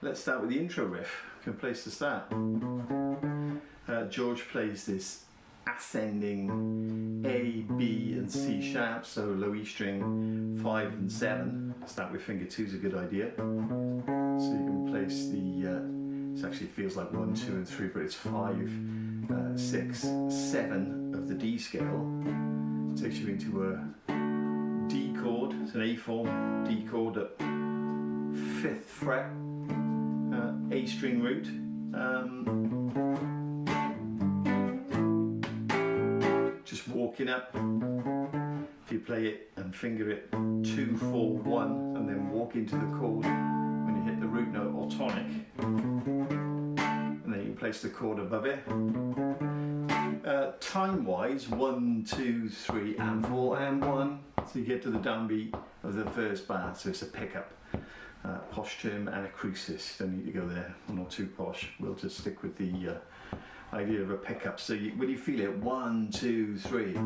Let's start with the intro riff. Good place to start. George plays this ascending A, B and C sharp, so low E string 5 and 7. Start with finger 2 is a good idea. So you can place the, it actually feels like 1, 2 and 3, but it's 5, 6, 7 of the D scale. It takes you into a D chord, it's an A form D chord at 5th fret, A string root. Just walking up, if you play it and finger it 2, 4, 1 and then walk into the chord when you hit the root note or tonic, and then you place the chord above it. Time wise, 1, 2, 3 and 4 and 1, so you get to the downbeat of the first bar, so it's a pickup. Posh term and a crucis, don't need to go there, one or two posh, we'll just stick with the idea of a pickup. So when you feel it, 1, 2, 3,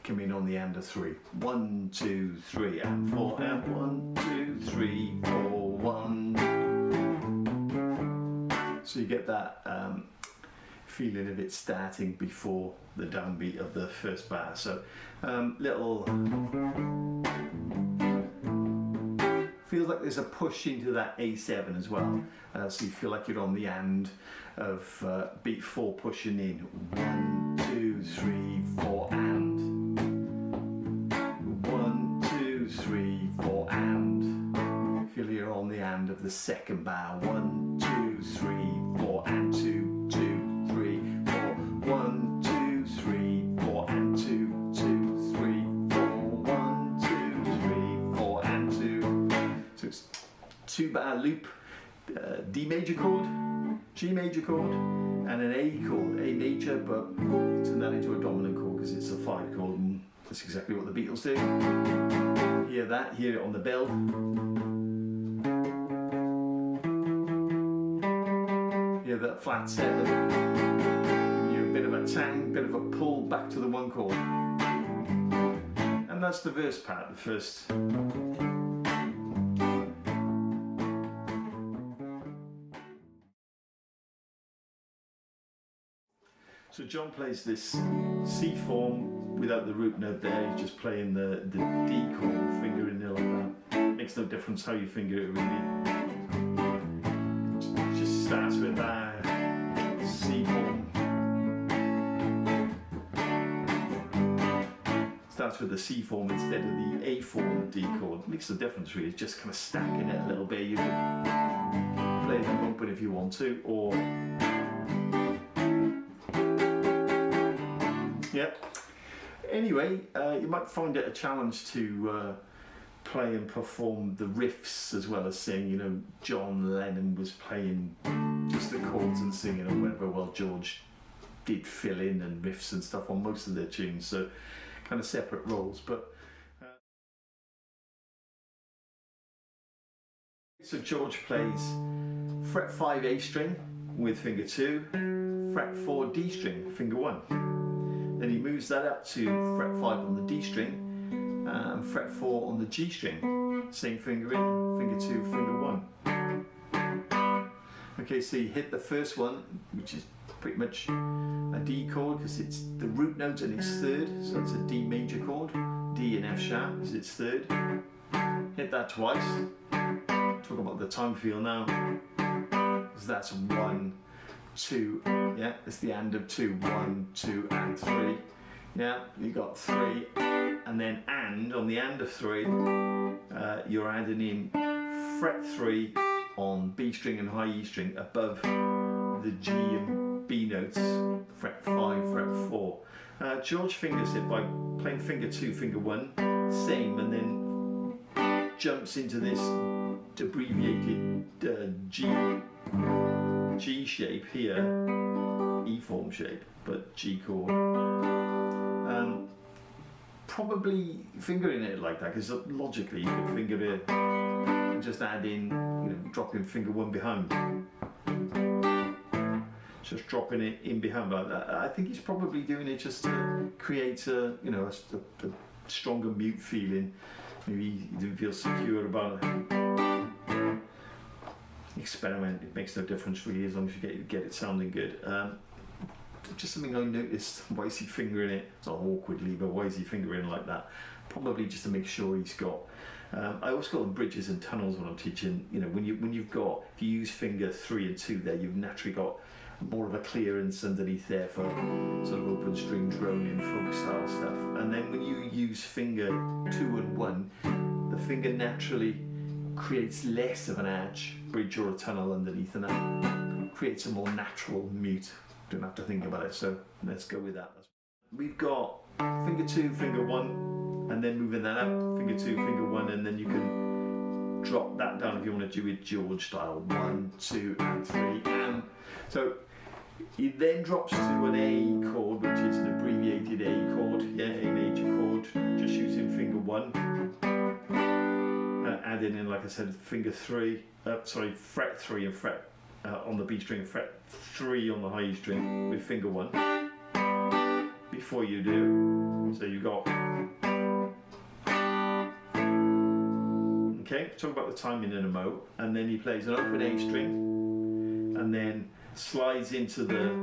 come in on the and of 3, 1, 2, 3 and 4 and 1, 2, 3, 4, 1. So you get that feeling of it starting before the downbeat of the first bar. So little feels like there's a push into that A7 as well, so you feel like you're on the and of beat 4 pushing in, 1, 2, 3, 4 and 1, 2, 3, 4 and feel you're on the and of the second bar, 1, 2, 3, 4 and 2, 2, 3, 4, 1, 2, 3, 4 and 2, 2, 3, 4, 1, 2, 3, 4 and 2. So it's 2-bar loop, D major chord, G major chord, and an A chord, A major, but turn that into a dominant chord because it's a 5 chord, and that's exactly what the Beatles do. Hear that, hear it on the bell. Hear that flat 7, you a bit of a tang, bit of a pull back to the 1 chord. And that's the verse part, the first. So John plays this C form without the root note there, he's just playing the D chord, fingering it like that. Makes no difference how you finger it really. Just starts with that C form. Starts with the C form instead of the A form D chord. Makes no difference really, it's just kind of stacking it a little bit. You can play them open if you want to, or yep. Anyway, you might find it a challenge to play and perform the riffs as well as sing. You know, John Lennon was playing just the chords and singing or whatever, while George did fill in and riffs and stuff on most of their tunes. So kind of separate roles. But so George plays fret 5 A string with finger 2, fret 4 D string, finger 1. Then he moves that up to fret 5 on the D string and fret 4 on the G string. Same finger in, finger 2, finger 1. Okay, so you hit the first one, which is pretty much a D chord because it's the root note and it's 3rd, so it's a D major chord. D and F sharp because it's 3rd. Hit that twice. Talk about the time feel now. So that's 1, 2, yeah, it's the and of 2, 1, 2 and 3, yeah, you got 3, and then and on the and of 3, you're adding in fret 3 on B string and high E string above the G and B notes, fret 5, fret 4. George fingers it by playing finger 2, finger 1, same, and then jumps into this abbreviated G shape here, E form shape, but G chord. Probably fingering it like that, because logically you could finger it and just add in, you know, dropping finger 1 behind. Just dropping it in behind like that. I think he's probably doing it just to create a, you know, a stronger mute feeling. Maybe he didn't feel secure about it. experiment. It makes no difference really, as long as you get it sounding good. Just something I noticed, why is he fingering it? It's not awkwardly, but why is he fingering like that? Probably just to make sure he's got. I always call them bridges and tunnels when I'm teaching. You know, when you've got, if you use finger 3 and 2 there, you've naturally got more of a clearance underneath there for sort of open string droning folk style stuff. And then when you use finger 2 and 1, the finger naturally creates less of an arch, bridge or a tunnel underneath, and that creates a more natural mute. Don't have to think about it, so let's go with that. We've got finger 2, finger 1, and then moving that up, finger 2, finger 1, and then you can drop that down if you want to do it George style, 1, 2, and 3, and so it then drops to an A chord, which is an abbreviated A chord, yeah, A major chord, just using finger 1, adding in, like I said, finger 3, fret 3 and fret on the B string, fret 3 on the high E string with finger 1 before you do. So you got, okay, talk about the timing in a mo, and then he plays an open A string and then slides into the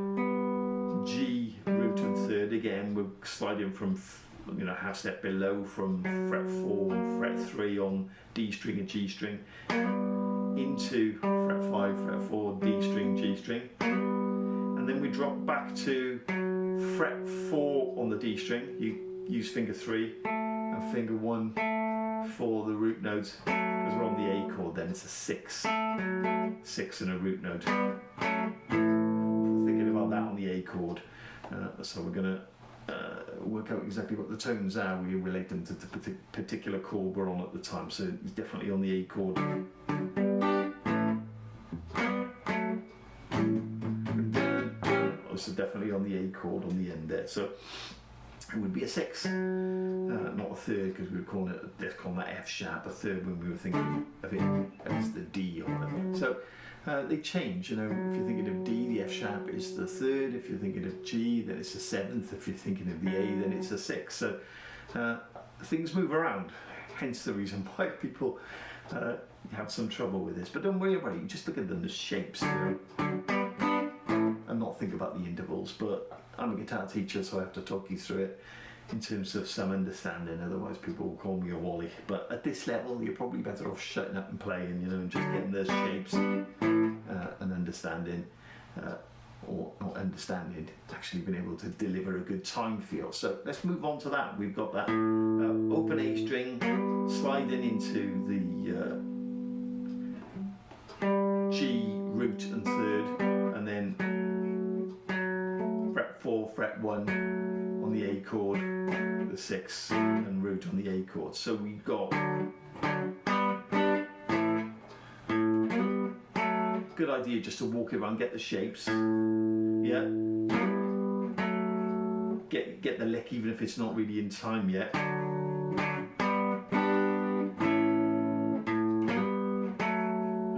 G root and third again. We're sliding from, you know, half step below from fret 4 and fret 3 on D string and G string into fret 5, fret 4, D string, G string, and then we drop back to fret 4 on the D string. You use finger 3 and finger 1 for the root note, because we're on the A chord, then it's a 6 and a root note. Thinking about that on the A chord, so we're going to work out exactly what the tones are. We relate them to the particular chord we're on at the time, so it's definitely on the A chord. So definitely on the A chord on the end there, so it would be a 6, not a third, because we were calling that F sharp a third when we were thinking of it as the D or whatever. So they change, you know, if you're thinking of D, the F sharp is the third. If you're thinking of G, then it's a 7th. If you're thinking of the A, then it's a 6th. So things move around, hence the reason why people have some trouble with this. But don't worry about it, you just look at them as shapes, you know, and not think about the intervals. But I'm a guitar teacher, so I have to talk you through it in terms of some understanding, otherwise people will call me a wally. But at this level, you're probably better off shutting up and playing, you know, and just getting those shapes and understanding, or not understanding, actually being able to deliver a good time feel. So let's move on to that. We've got that open A string sliding into the G root and third, and then fret 4, fret 1 on the A chord, the 6 and root on the A chord. So we've got good idea just to walk around, get the shapes, yeah, get the lick even if it's not really in time yet.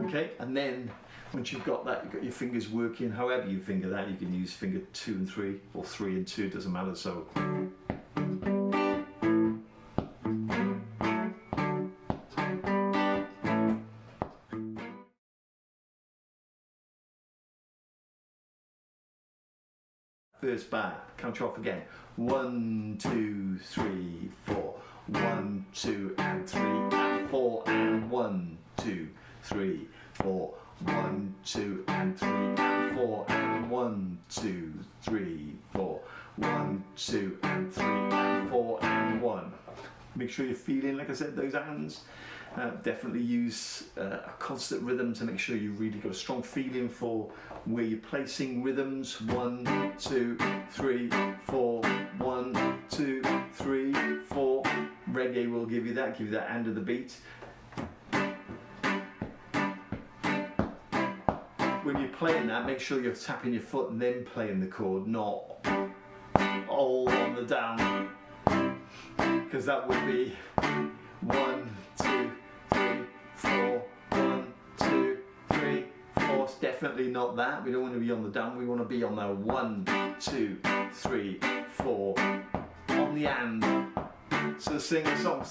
Okay, and then once you've got that, you've got your fingers working however you finger that. You can use finger 2 and 3 or 3 and 2, it doesn't matter. So first bar, count you off again. 1, 2, 3, 4. 1, 2, and 3, and 4, and 1, 2, 3, 4. 1, 2, and 3, and 4, and 1, 2, 3, 4. 1, 2, and 3, and 4, and 1. Make sure you're feeling, like I said, those hands. Definitely use a constant rhythm to make sure you've really got a strong feeling for where you're placing rhythms. 1, 2, 3, 4. 1, 2, 3, 4. Reggae will give you that end of the beat. When you're playing that, make sure you're tapping your foot and then playing the chord, not all on the down, because that would be 1, 2, 3, 4. 1, 2, 3, 4. It's definitely not that. We don't want to be on the down. We want to be on the 1, 2, 3, 4 on the and. So sing a song.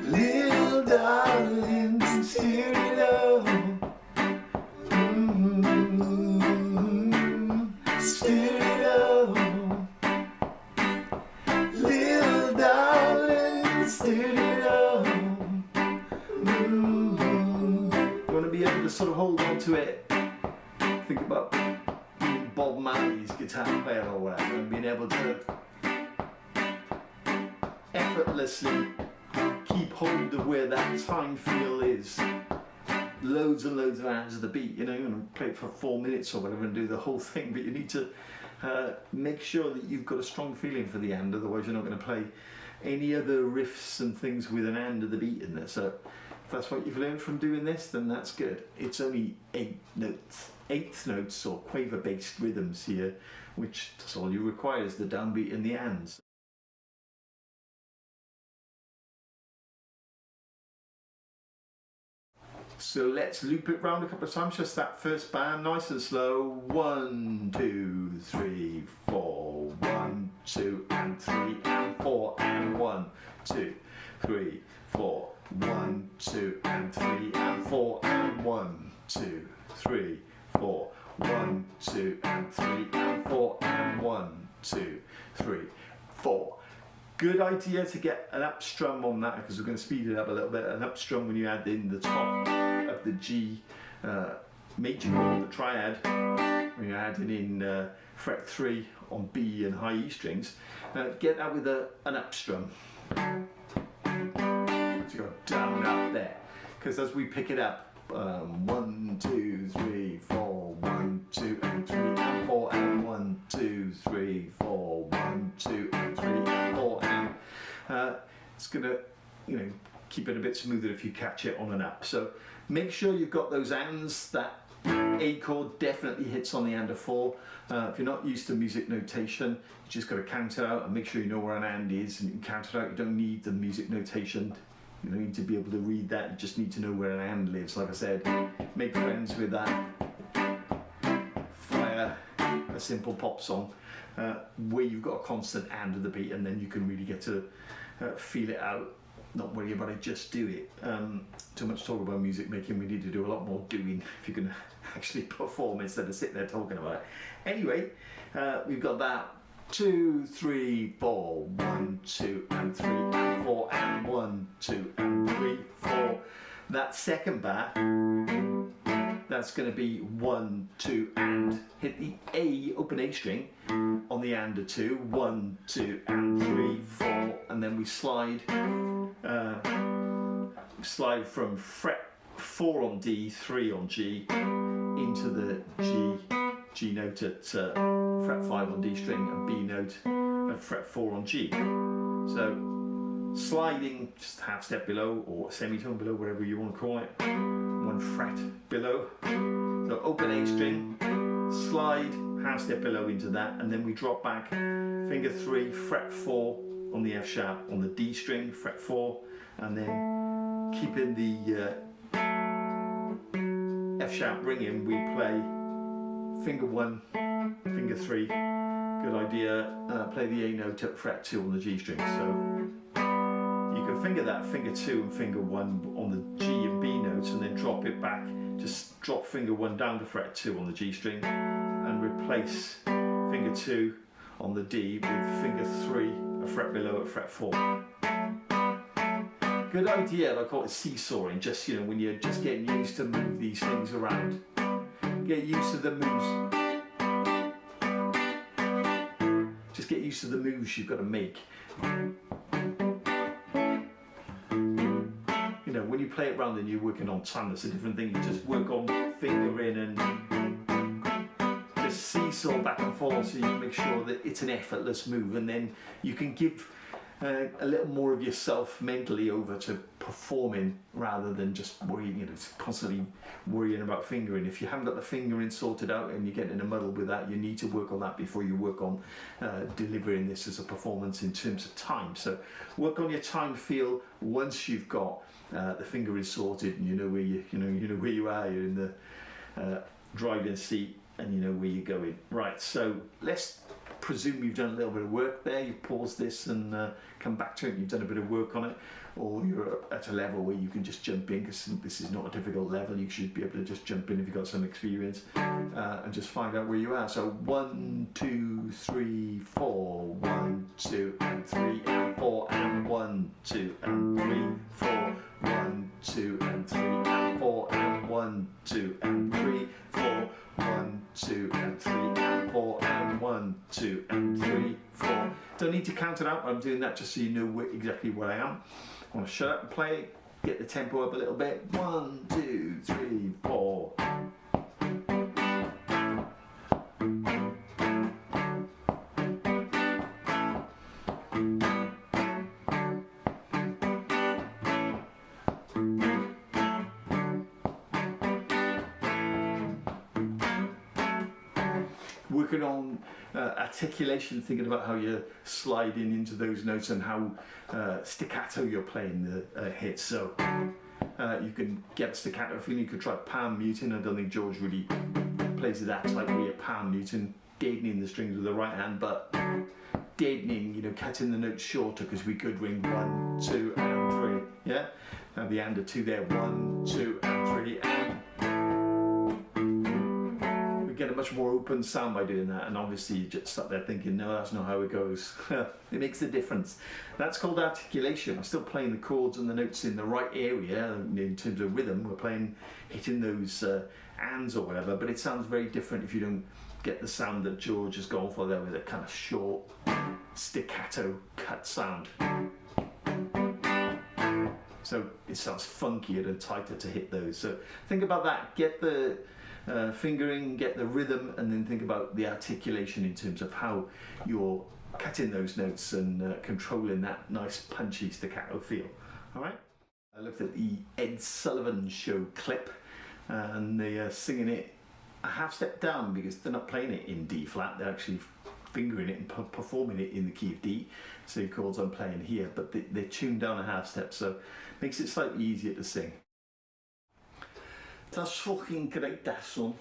Little darling. Feel it all. You want to be able to sort of hold on to it. Think about being Bob Marley's guitar player or whatever, and being able to effortlessly keep hold of where that time feel is. Loads and loads of hands of the beat, you know, and play it for 4 minutes or whatever and do the whole thing, but you need to make sure that you've got a strong feeling for the hand, otherwise you're not going to play any other riffs and things with an hand of the beat in there. So if that's what you've learned from doing this, then that's good. It's only 8 notes, eighth notes or quaver based rhythms here, which that's all you require is the downbeat and the hands. So let's loop it round a couple of times, just that first bar, nice and slow. 1, 2, 3, 4, 1, 2, and 3, and 4, and 1, 2, 3, 4, 1, 2, and 3, and 4, and 1, 2, 3, 4, 1, 2, and 3, and 4, and 1, 2, 3, 4. Good idea to get an up strum on that, because we're going to speed it up a little bit. An up strum when you add in the top of the G major chord, the triad, when you're adding in fret 3 on B and high E strings. Get that with an up strum. So you go down, up there, because as we pick it up, 1, 2, 3, 4, 1, 2, and 3, and 4, and 1, 2, 3, 4, 1, 2, and 3, and 4, and it's gonna, you know, keep it a bit smoother if you catch it on an up. So make sure you've got those hands. That A chord definitely hits on the hand of 4. If you're not used to music notation, you just got to count it out and make sure you know where an hand is, and you can count it out. You don't need the music notation. You don't need to be able to read that, you just need to know where an hand lives. Like I said, make friends with that. Fire a simple pop song where you've got a constant hand of the beat, and then you can really get to feel it out. Not worry about it, just do it. Too much talk about music making, we need to do a lot more doing if you're going to actually perform instead of sitting there talking about it. Anyway, we've got that. 2, 3, 4, 1, 2, and 3, and 4, and 1, 2, and 3, 4. That second bar, that's going to be 1, 2, and hit the A, open A string on the and of 2, 1, 2, and 3, 4, and then we slide from fret 4 on D, 3 on G, into the G note at fret 5 on D string, and B note at fret 4 on G. So sliding just half step below, or semitone below, whatever you want to call it, 1 fret below. So open A string, slide half step below into that, and then we drop back finger 3, fret 4 on the F sharp on the D string, fret 4, and then keeping the F sharp ringing, we play finger 1, finger 3, good idea, play the A note at fret 2 on the G string. So you can finger that finger 2 and finger 1 on the G and B notes, and then drop it back, just drop finger 1 down to fret 2 on the G string, and replace finger 2 on the D with finger 3, a fret below at fret 4. Good idea, I call it seesawing, just, you know, when you're just getting used to move these things around. Get used to the moves. Just get used to the moves you've got to make. You know, when you play it round and you're working on time, that's a different thing. You just work on fingering and just seesaw back and forth, so you can make sure that it's an effortless move, and then you can give a little more of yourself mentally over to performing, rather than just worrying, you know, constantly worrying about fingering. If you haven't got the fingering sorted out and you get in a muddle with that, you need to work on that before you work on delivering this as a performance in terms of time. So work on your time feel once you've got the fingering sorted, and you know where you know where you are. You're in the driving seat and you know where you're going. Right, so let's presume you've done a little bit of work there. You've paused this and come back to it and you've done a bit of work on it, or you're at a level where you can just jump in, because this is not a difficult level. You should be able to just jump in if you've got some experience and just find out where you are. So 1, 2, 3, 4, 1, 2 and 3 and 4 and 1, 2 and 3, 4, 1, 2 and 3 and 4 and 1, 2 and 3, 4, 1, 2 and 3 and 4 and 1, 2 and 3, 4. Don't need to count it out, but I'm doing that just so you know exactly where I am. I want to shut up and play, get the tempo up a little bit. 1, 2, 3, 4. Working on articulation, thinking about how you're sliding into those notes and how staccato you're playing the hits. So you can get staccato feeling. You could try palm muting. I don't think George really plays it that type where you're palm muting, deadening the strings with the right hand, but deadening, you know, cutting the notes shorter, because we could ring 1, 2 and 3. Yeah, now the and a 2 there. 1, 2 and 3 and. Get a much more open sound by doing that, and obviously you just sat there thinking, no, that's not how it goes. It makes a difference. That's called articulation. I'm still playing the chords and the notes in the right area in terms of rhythm. We're playing, hitting those ands or whatever, but it sounds very different if you don't get the sound that George has gone for there, with a kind of short staccato cut sound. So it sounds funkier and tighter to hit those. So think about that. Get the fingering, get the rhythm, and then think about the articulation in terms of how you're cutting those notes and controlling that nice punchy staccato feel. All right. I looked at the Ed Sullivan Show clip, and they are singing it a half step down, because they're not playing it in D flat. They're actually fingering it and performing it in the key of D. Same chords I'm playing here, but they're tuned down a half step, so makes it slightly easier to sing. Das fucking great, that song.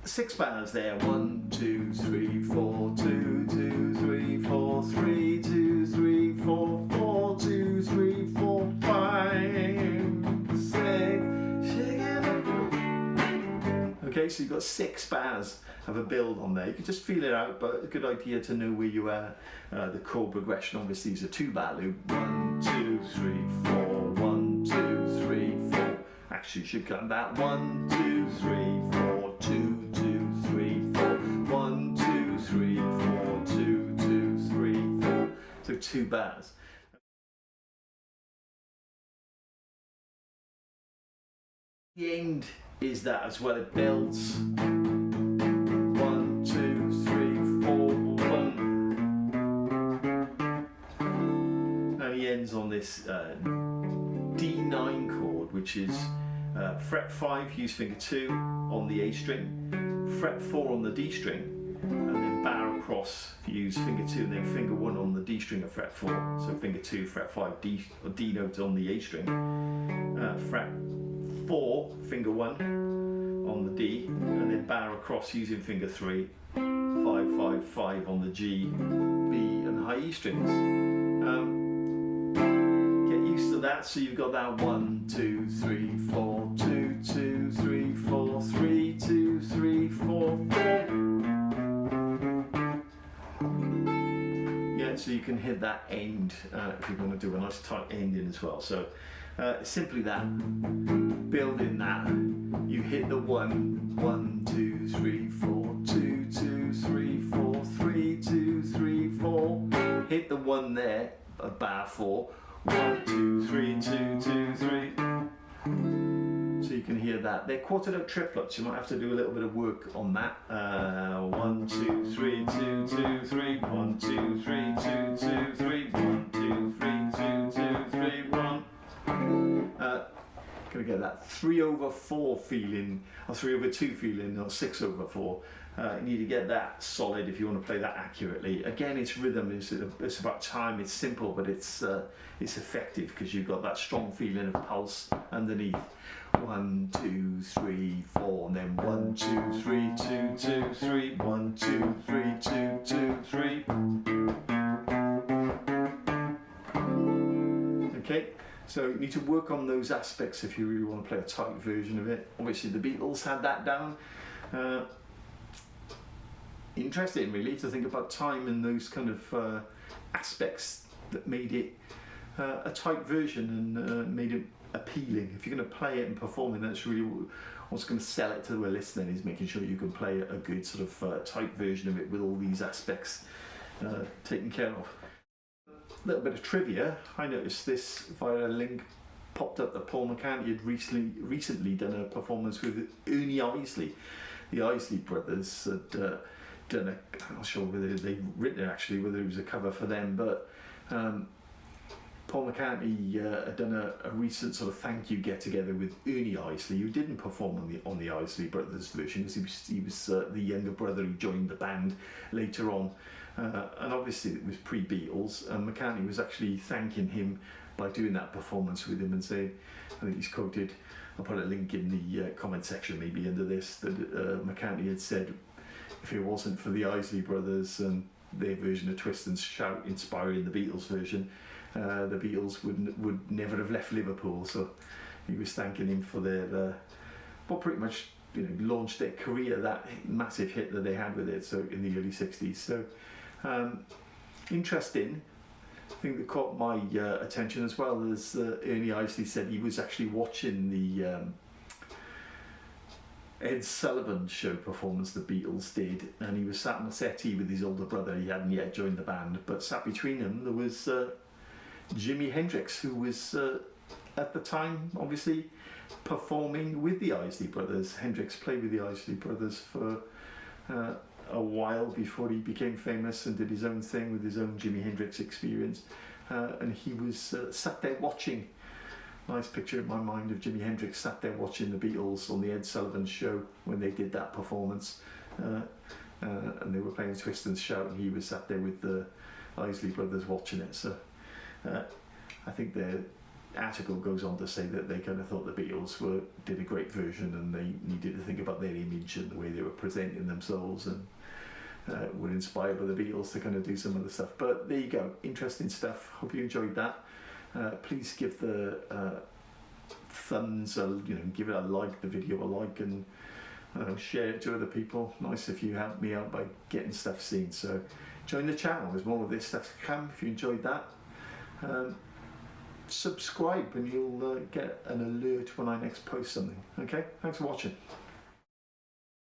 Six bars there. 1, 2, 3, 4, 2, 2, 3, 4, 3, 2, 3, 4, 4, 2, 3, 4, 5, 6. Okay, so you've got 6 bars of a build on there. You can just feel it out, but a good idea to know where you are. The chord progression obviously is a 2-bar loop. 1, 2, 3, 4, 1, 2, 3, 4. Actually, you should cut that. 1, 2, 3, 4, 2, 2, 3, 4. 1, 2, 3, 4, 2, 2, 3, 4. So 2 bars. The end is that as well. It builds. 1, 2, 3, 4, 1. And he ends on this D9 chord, which is fret 5, use finger 2 on the A string, fret 4 on the D string, and then bar across if you use finger 2 and then finger 1 on the D string of fret 4, so finger 2 fret 5 D, or D note on the A string, fret 4 finger 1 on the D, and then bar across using finger 3, 5 5 5 on the G, B and high E strings. Get used to that, so you've got that 1 2 3 4 2 2 3 4 3 2 3 4 4. So you can hit that end if you want to do a nice tight ending as well. So simply that, building that, you hit the 1 1 2 3 4 2 2 3 4 3 2 3 4, hit the 1 there, a bar 4, 1 2 3 2 2 3. So you can hear that. They're quarter note triplets. You might have to do a little bit of work on that. 1 2 3 2 2 3 1 2 3 2 2 3 1 2 3 2 2 3 1. Gonna get that 3/4 feeling, or 3/2 feeling, or 6/4. You need to get that solid if you want to play that accurately. Again, it's rhythm. It's about time. It's simple, but it's effective because you've got that strong feeling of pulse underneath. 1 2 3 4, and then 1 2 3 2 2 3 1 2 3 2 2 3. Okay. So you need to work on those aspects if you really want to play a tight version of it. Obviously the Beatles had that down. Interesting really to think about time and those kind of aspects that made it a tight version and made it appealing. If you're going to play it and perform it, that's really what's going to sell it to the listener, is making sure you can play a good sort of tight version of it with all these aspects taken care of. A little bit of trivia. I noticed this via a link popped up that Paul McCartney had recently done a performance with Ernie Isley. The Isley brothers had done a, I'm not sure whether they'd written it actually, whether it was a cover for them, but Paul McCartney had done a recent sort of thank you get together with Ernie Isley, who didn't perform on the Isley brothers version, because he was the younger brother who joined the band later on. And obviously it was pre-Beatles, and McCartney was actually thanking him by doing that performance with him and saying, I think he's quoted, I'll put a link in the comment section maybe under this, that McCartney had said, if it wasn't for the Isley brothers and their version of Twist and Shout inspiring the Beatles version, the Beatles would never have left Liverpool. So he was thanking him for their, well, pretty much, you know, launched their career, that massive hit that they had with it, so in the early 60s. So interesting. I think that caught my attention as well, as Ernie Isley said he was actually watching the Ed Sullivan show performance the Beatles did, and he was sat on a settee with his older brother. He hadn't yet joined the band, but sat between them there was Jimi Hendrix, who was at the time obviously performing with the Isley brothers. Hendrix played with the Isley brothers for a while before he became famous and did his own thing with his own Jimi Hendrix experience, and he was sat there watching. Nice picture in my mind of Jimi Hendrix sat there watching the Beatles on the Ed Sullivan show when they did that performance, and they were playing Twist and Shout, and he was sat there with the Isley brothers watching it. So I think the article goes on to say that they kind of thought the Beatles did a great version, and they needed to think about their image and the way they were presenting themselves, and were inspired by the Beatles to kind of do some of the stuff. But there you go, interesting stuff. Hope you enjoyed that. Please give the thumbs, give it a like, the video a like, and share it to other people. Nice if you help me out by getting stuff seen. So join the channel, there's more of this stuff to come if you enjoyed that. Subscribe and you'll get an alert when I next post something. Okay, thanks for watching.